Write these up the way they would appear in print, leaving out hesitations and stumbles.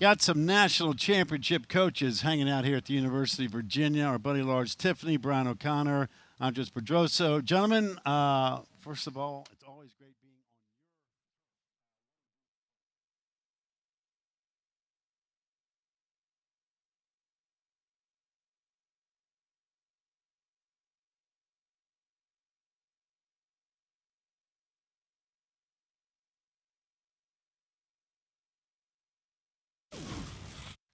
Got some national championship coaches hanging out here at the University of Virginia. Our buddy Lars Tiffany, Brian O'Connor, Andres Pedroso. Gentlemen, first of all, it's always great being on your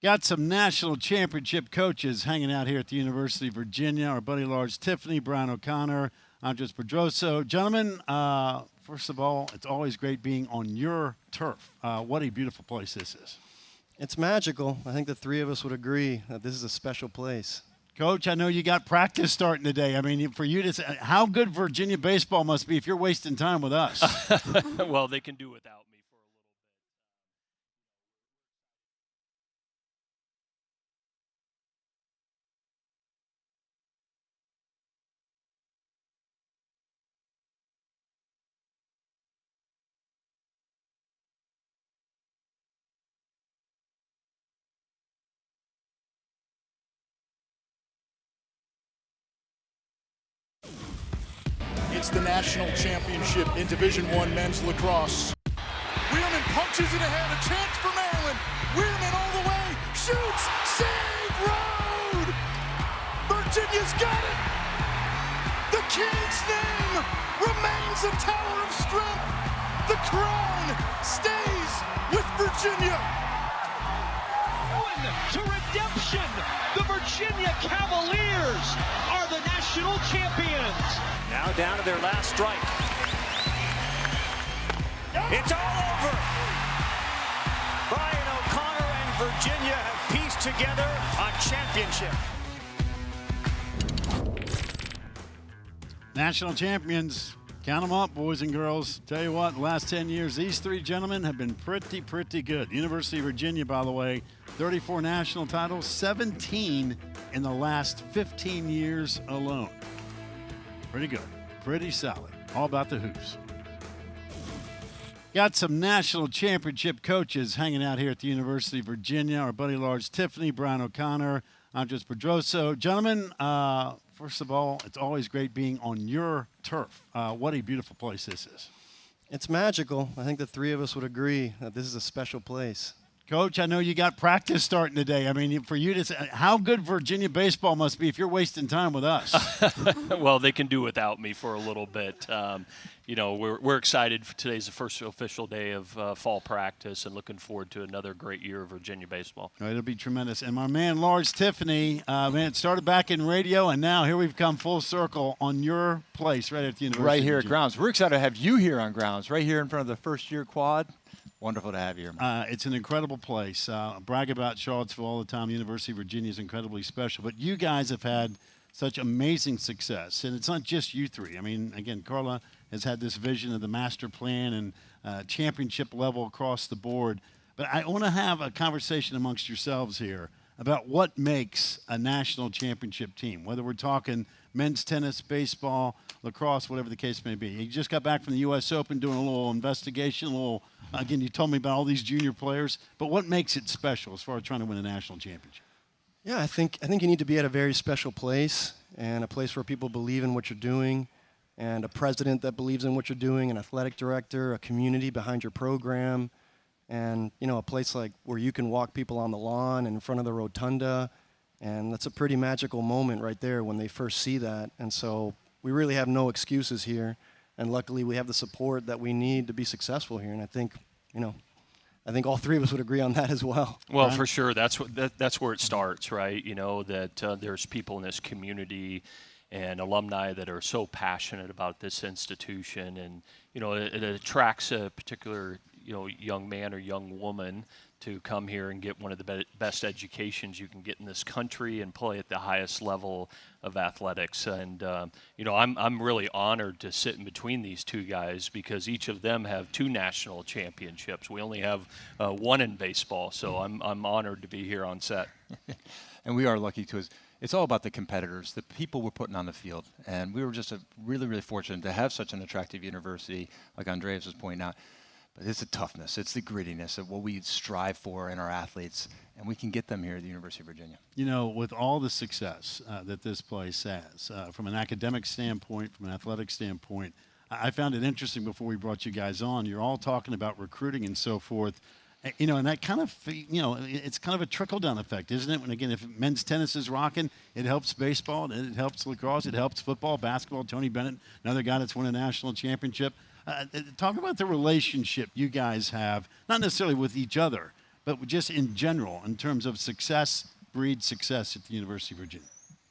Got some national championship coaches hanging out here at the University of Virginia. Our buddy Lars Tiffany, Brian O'Connor, Andres Pedroso. Gentlemen, first of all, it's always great being on your turf. What a beautiful place this is. It's magical. I think the three of us would agree that this is a special place. Coach, I know you got practice starting today. I mean, for you to say, how good Virginia baseball must be if you're wasting time with us. Well, they can do without me for a little bit. It's the national championship in Division I men's lacrosse. Wheelman punches it ahead, a chance for Maryland. Wheelman all the way, shoots, save, road! Virginia's got it! The King's name remains a tower of strength. The crown stays with Virginia. To redemption, the Virginia Cavaliers are the national champions. Now down to their last strike. It's all over. Brian O'Connor and Virginia have pieced together a championship. National champions. Count them up, boys and girls. Tell you what, the last 10 years, these three gentlemen have been pretty good. University of Virginia, by the way, 34 national titles, 17 in the last 15 years alone. Pretty good, pretty solid. All about the hoops. Got some national championship coaches hanging out here at the University of Virginia. Our buddy Lars Tiffany, Brian O'Connor, Andres Pedroso. Gentlemen, first of all, it's always great being on your turf. What a beautiful place this is. It's magical. I think the three of us would agree that this is a special place. Coach, I know you got practice starting today. I mean, for you to say, how good Virginia baseball must be if you're wasting time with us. Well, they can do without me for a little bit. You know, we're excited. Today's the first official day of fall practice and looking forward to another great year of Virginia baseball. All right, it'll be tremendous. And my man, Lars Tiffany, man, it started back in radio, and now here we've come full circle on your place right at the University. Right here of at Grounds. We're excited to have you here on Grounds, right here in front of the first-year quad. Wonderful to have you here. It's an incredible place. Brag about Charlottesville all the time. The University of Virginia is incredibly special. But you guys have had such amazing success. And it's not just you three. I mean, again, Carla has had this vision of the master plan and championship level across the board. But I want to have a conversation amongst yourselves here about what makes a national championship team, whether we're talking men's tennis, baseball, lacrosse, whatever the case may be. You just got back from the U.S. Open doing a little investigation, again, you told me about all these junior players, but what makes it special as far as trying to win a national championship? Yeah, I think you need to be at a very special place, and a place where people believe in what you're doing, and a president that believes in what you're doing, an athletic director, a community behind your program, and a place like where you can walk people on the lawn and in front of the rotunda, and that's a pretty magical moment right there when they first see that. And so we really have no excuses here, and luckily we have the support that we need to be successful here. And I think all three of us would agree on that as well. Well, Right? for sure, that's where it starts, right? That there's people in this community and alumni that are so passionate about this institution, and it attracts a particular young man or young woman to come here and get one of the best educations you can get in this country and play at the highest level of athletics. And I'm really honored to sit in between these two guys because each of them have 2 national championships. We only have 1 in baseball, so I'm honored to be here on set. And we are lucky too. It's all about the competitors, the people we're putting on the field. And we were just really, really fortunate to have such an attractive university, like Andreas was pointing out. But it's the toughness, it's the grittiness of what we strive for in our athletes, and we can get them here at the University of Virginia. You know, with all the success that this place has, from an academic standpoint, from an athletic standpoint, I found it interesting before we brought you guys on. You're all talking about recruiting and so forth. You know, and that kind of, you know, it's kind of a trickle-down effect, isn't it? When, again, if men's tennis is rocking, it helps baseball, it helps lacrosse, it helps football, basketball. Tony Bennett, another guy that's won a national championship. Talk about the relationship you guys have, not necessarily with each other, but just in general, in terms of success, breeds success at the University of Virginia.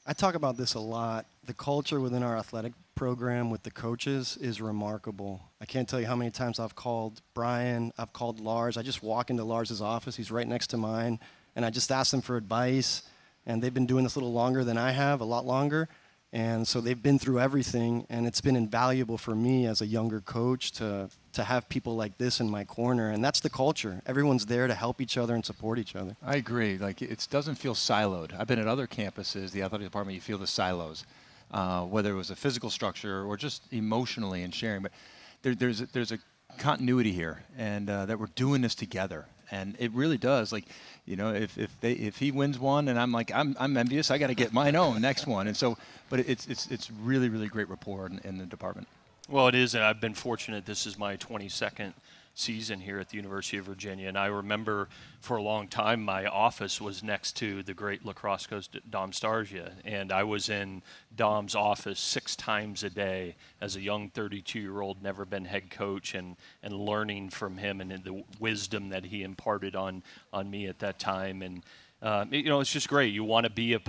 I talk about this a lot. The culture within our athletic program with the coaches is remarkable. I can't tell you how many times I've called Brian, I've called Lars. I just walk into Lars's office, he's right next to mine, and I just ask them for advice. And they've been doing this a little longer than I have, a lot longer. And so they've been through everything, and it's been invaluable for me as a younger coach to have people like this in my corner. And that's the culture. Everyone's there to help each other and support each other. I agree. Like, it doesn't feel siloed. I've been at other campuses, the athletic department, you feel the silos, whether it was a physical structure or just emotionally and sharing. But there's a continuity here, and that we're doing this together. And it really does. Like, you know, if he wins one, and I'm like, I'm envious, I got to get mine own next one. And so, but it's really, really great rapport in the department. Well, it is, and I've been fortunate. This is my 22nd season here at the University of Virginia, and I remember for a long time my office was next to the great lacrosse coach Dom Starsia, and I was in Dom's office 6 times a day as a young 32-year-old, never been head coach, and learning from him and the wisdom that he imparted on me at that time. And you know, it's just great. You want to be a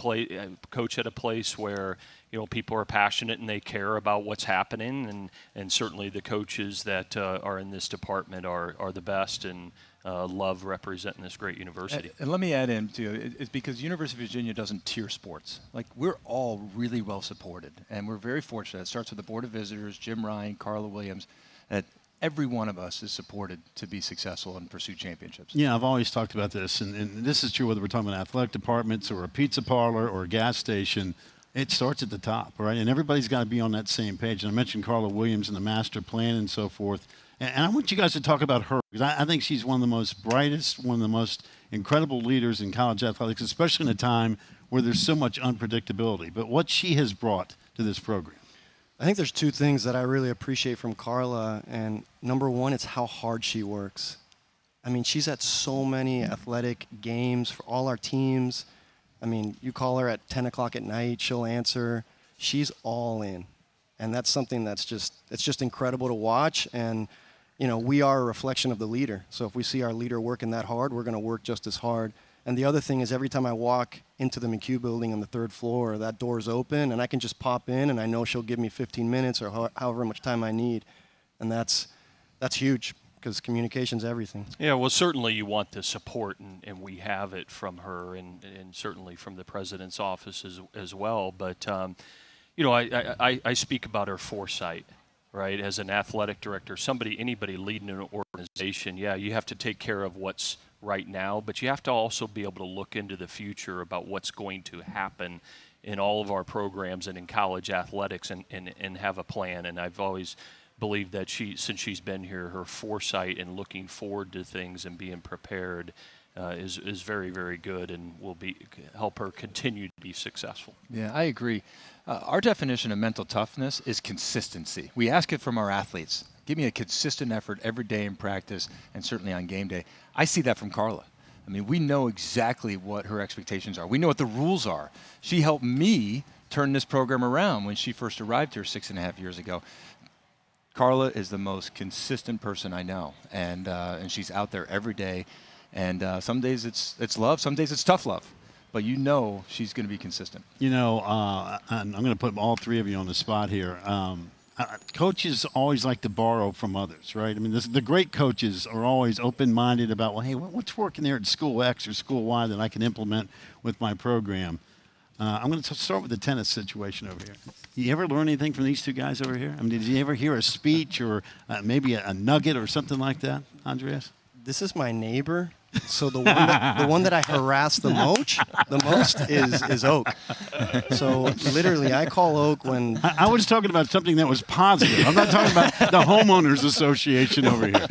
coach at a place where, you know, people are passionate and they care about what's happening, and certainly the coaches that are in this department are the best and love representing this great university. And let me add in too, it's because University of Virginia doesn't tier sports. Like, we're all really well supported, and we're very fortunate. It starts with the Board of Visitors, Jim Ryan, Carla Williams, that every one of us is supported to be successful and pursue championships. Yeah, I've always talked about this, and this is true whether we're talking about athletic departments or a pizza parlor or a gas station. It starts at the top, right? And everybody's got to be on that same page. And I mentioned Carla Williams and the master plan and so forth. And I want you guys to talk about her, because I think she's one of the most brightest, one of the most incredible leaders in college athletics, especially in a time where there's so much unpredictability. But what she has brought to this program. I think there's 2 things that I really appreciate from Carla, and number one, it's how hard she works. I mean, she's at so many athletic games for all our teams. I mean, you call her at 10 o'clock at night, she'll answer. She's all in, and that's something it's just incredible to watch. And, you know, we are a reflection of the leader, so if we see our leader working that hard, we're going to work just as hard. And the other thing is, every time I walk into the McHugh building on the 3rd floor, that door's open, and I can just pop in, and I know she'll give me 15 minutes or however much time I need. And that's huge, because communication's everything. Yeah, well, certainly you want the support, and we have it from her, and certainly from the president's office as well. But, you know, I speak about her foresight, right? As an athletic director, anybody leading an organization, yeah, you have to take care of what's right now, but you have to also be able to look into the future about what's going to happen in all of our programs and in college athletics, and have a plan. And I've always believed that since she's been here, her foresight and looking forward to things and being prepared is very, very good, and will help her continue to be successful. Yeah, I agree. Our definition of mental toughness is consistency. We ask it from our athletes. Give me a consistent effort every day in practice, and certainly on game day. I see that from Carla. I mean, we know exactly what her expectations are. We know what the rules are. She helped me turn this program around when she first arrived here 6.5 years ago. Carla is the most consistent person I know, and she's out there every day. And some days it's love, some days it's tough love. But you know she's going to be consistent. You know, I'm going to put all 3 of you on the spot here. Coaches always like to borrow from others, right? I mean, the great coaches are always open-minded about, well, hey, what's working there at school X or school Y that I can implement with my program? I'm going to start with the tennis situation over here. You ever learn anything from these 2 guys over here? I mean, did you ever hear a speech or maybe a nugget or something like that, Andres? This is my neighbor, So the one that I harass the most is Oak. So literally, I call Oak when I was talking about something that was positive. I'm not talking about the homeowners association over here.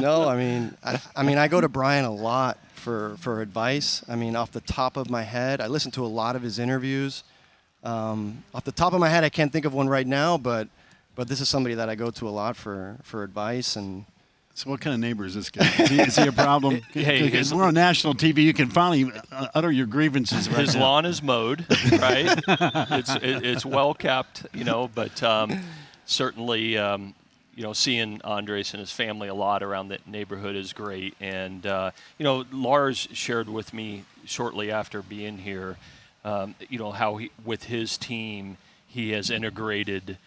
No, I mean, I go to Brian a lot for advice. I mean, off the top of my head, I listen to a lot of his interviews. Off the top of my head, I can't think of one right now, but this is somebody that I go to a lot for advice. And so what kind of neighbor is this guy? Is he a problem? Hey, Because we're on national TV. You can finally utter your grievances right His now. lawn is mowed, right? it's well kept, but certainly, seeing Andres and his family a lot around the neighborhood is great. And, Lars shared with me shortly after being here, how with his team, he has integrated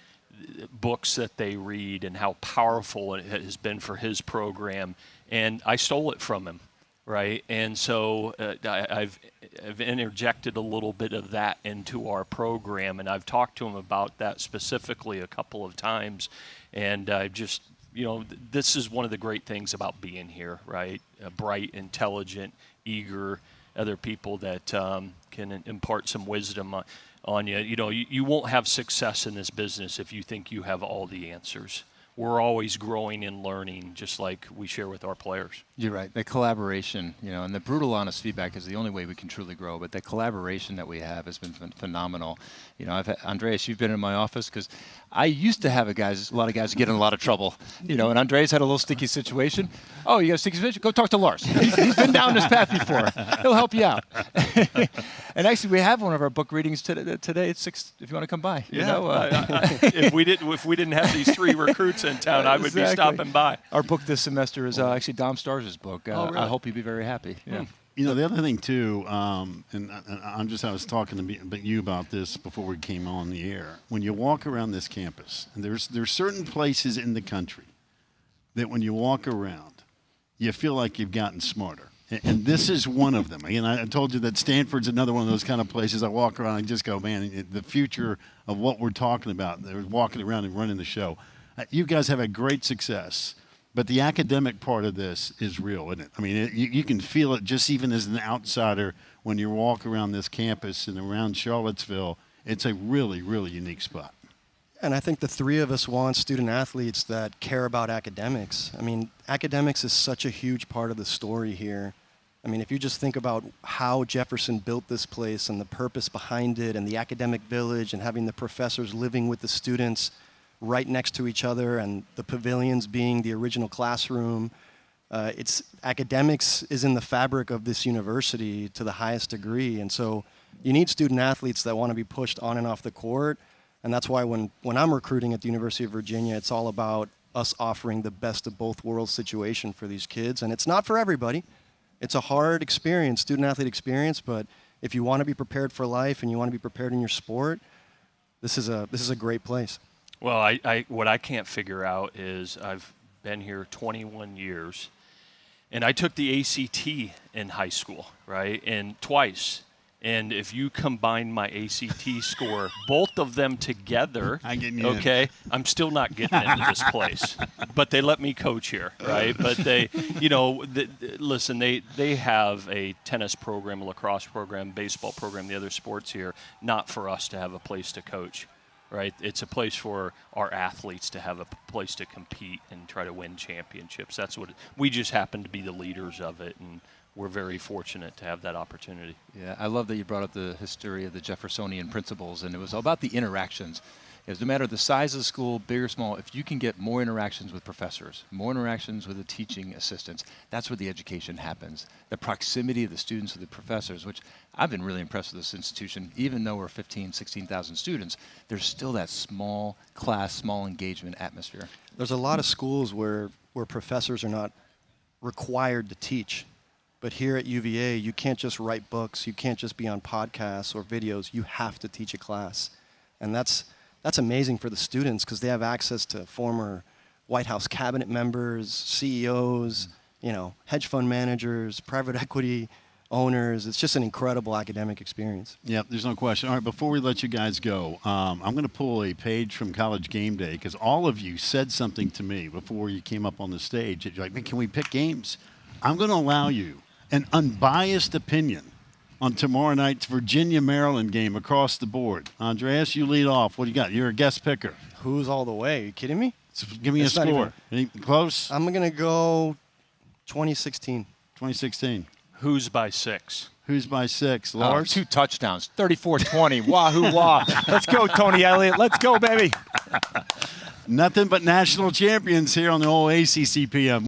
books that they read and how powerful it has been for his program. And I stole it from him, right? And so I've interjected a little bit of that into our program, and I've talked to him about that specifically a couple of times. And I just, this is one of the great things about being here, right? Bright, intelligent, eager, other people that can impart some wisdom on you. You won't have success in this business if you think you have all the answers. We're always growing and learning, just like we share with our players. You're right. The collaboration, and the brutal, honest feedback is the only way we can truly grow. But the collaboration that we have has been phenomenal. Andreas, you've been in my office because I used to have a lot of guys get in a lot of trouble. And Andreas had a little sticky situation. Oh, you got a sticky situation? Go talk to Lars. He's been down this path before. He'll help you out. And actually, we have one of our book readings today at 6. If you want to come by, if we didn't have these 3 recruits in town, I would be stopping by. Our book this semester is actually Dom Stars' book. Really? I hope you'll be very happy. Yeah. The other thing too, I was talking to you about this before we came on the air. When you walk around this campus, and there's certain places in the country that when you walk around, you feel like you've gotten smarter. And this is one of them. Again, I told you that Stanford's another one of those kind of places. I walk around and just go, man, the future of what we're talking about, they're walking around and running the show. You guys have had great success, but the academic part of this is real, isn't it? I mean, you can feel it just even as an outsider when you walk around this campus and around Charlottesville. It's a really, really unique spot. And I think the 3 of us want student athletes that care about academics. I mean, academics is such a huge part of the story here. I mean, if you just think about how Jefferson built this place and the purpose behind it and the academic village and having the professors living with the students right next to each other and the pavilions being the original classroom, academics is in the fabric of this university to the highest degree. And so you need student athletes that want to be pushed on and off the court. And that's why when I'm recruiting at the University of Virginia, it's all about us offering the best of both worlds situation for these kids. And it's not for everybody. It's a hard experience, student-athlete experience, but if you want to be prepared for life and you want to be prepared in your sport, this is a great place. Well, what I can't figure out is I've been here 21 years, and I took the ACT in high school, right, and twice. And if you combine my ACT score, both of them together, I'm still not getting into this place. But they let me coach here, right? But they, listen, they have a tennis program, a lacrosse program, baseball program, the other sports here, not for us to have a place to coach, right? It's a place for our athletes to have a place to compete and try to win championships. That's what we just happen to be the leaders of it, and we're very fortunate to have that opportunity. Yeah, I love that you brought up the history of the Jeffersonian principles, and it was all about the interactions. It's no matter the size of the school, big or small, if you can get more interactions with professors, more interactions with the teaching assistants, that's where the education happens. The proximity of the students with the professors, which I've been really impressed with this institution. Even though we're 15,000, 16,000 students, there's still that small class, small engagement atmosphere. There's a lot of schools where professors are not required to teach. But here at UVA, you can't just write books. You can't just be on podcasts or videos. You have to teach a class. And that's amazing for the students because they have access to former White House cabinet members, CEOs, hedge fund managers, private equity owners. It's just an incredible academic experience. Yeah, there's no question. All right, before we let you guys go, I'm going to pull a page from College Game Day because all of you said something to me before you came up on the stage. You're like, man, can we pick games? I'm going to allow you an unbiased opinion on tomorrow night's Virginia-Maryland game across the board. Andreas, you lead off. What do you got? You're a guest picker. Who's all the way? Are you kidding me? So give me It's a not score. Any close? I'm going to go 2016. 2016. Who's by 6? Who's by 6? Oh, Lars? 2 touchdowns, 34-20. Wahoo wah. Let's go, Tony Elliott. Let's go, baby. Nothing but national champions here on the old ACC PM.